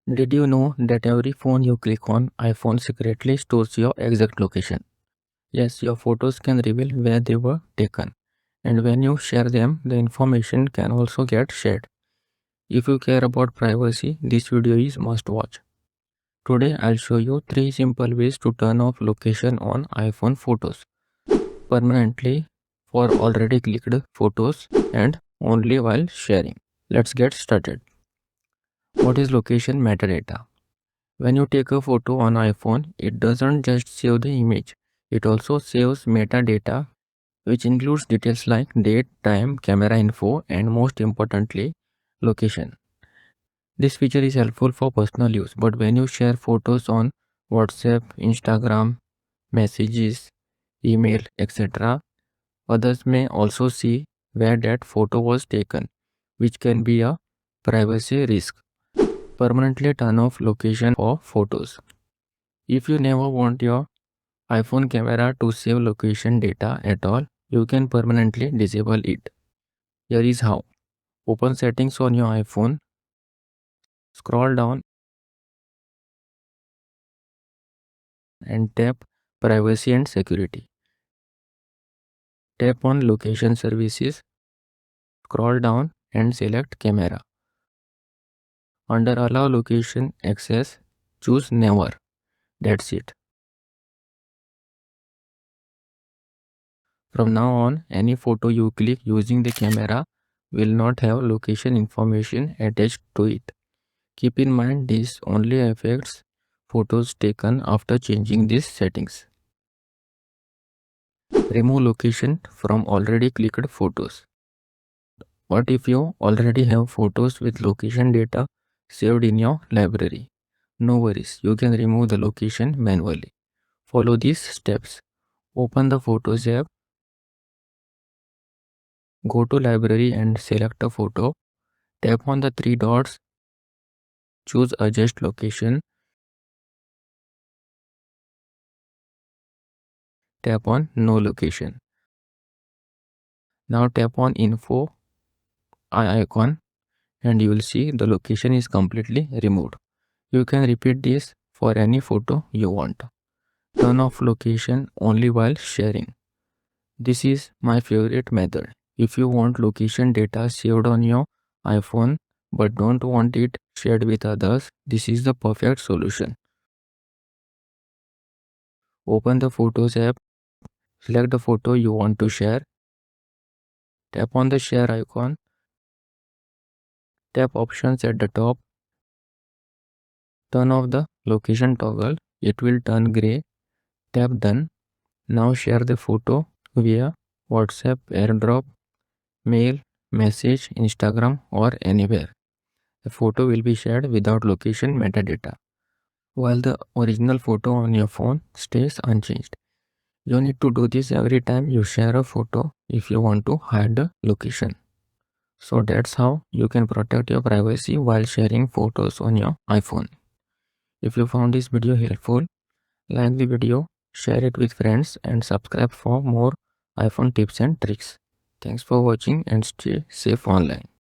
Did you know that every phone you click on, iPhone secretly stores your exact location? Yes, your photos can reveal where they were taken. And when you share them, the information can also get shared. If you care about privacy, this video is must watch. Today I'll show you 3 simple ways to turn off location on iPhone photos permanently for already clicked photos and only while sharing. Let's get started. What is location metadata? When you take a photo on iPhone, it doesn't just save the image, it also saves metadata, which includes details like date, time, camera info, and most importantly, location. This feature is helpful for personal use, but when you share photos on WhatsApp, Instagram, messages, email, etc., others may also see where that photo was taken, which can be a privacy risk. Permanently turn off location for photos. If you never want your iPhone camera to save location data at all, you can permanently disable it. Here is how. Open settings on your iPhone, scroll down and tap privacy and security. Tap on location services, scroll down and select camera. Under allow location access, choose never. That's it. From now on, any photo you click using the camera will not have location information attached to it. Keep in mind this only affects photos taken after changing these settings. Remove location from already clicked photos. What if you already have photos with location data saved in your library? No worries, you can remove the location manually. Follow these steps. Open the Photos app, go to Library and select a photo. Tap on the three dots, choose Adjust Location. Tap on No Location. Now tap on Info eye icon and you will see the location is completely removed. You can repeat this for any photo you want. Turn off location only while sharing. This is my favorite method. If you want location data saved on your iPhone but don't want it shared with others, this is the perfect solution. Open the Photos app, select the photo you want to share, tap on the share icon, tap options at the top, turn off the location toggle, it will turn gray, tap done. Now share the photo via WhatsApp, AirDrop, mail, message, Instagram or anywhere. The photo will be shared without location metadata, while the original photo on your phone stays unchanged. You need to do this every time you share a photo if you want to hide the location. So that's how you can protect your privacy while sharing photos on your iPhone. If you found this video helpful, like the video, share it with friends and subscribe for more iPhone tips and tricks. Thanks for watching and stay safe online.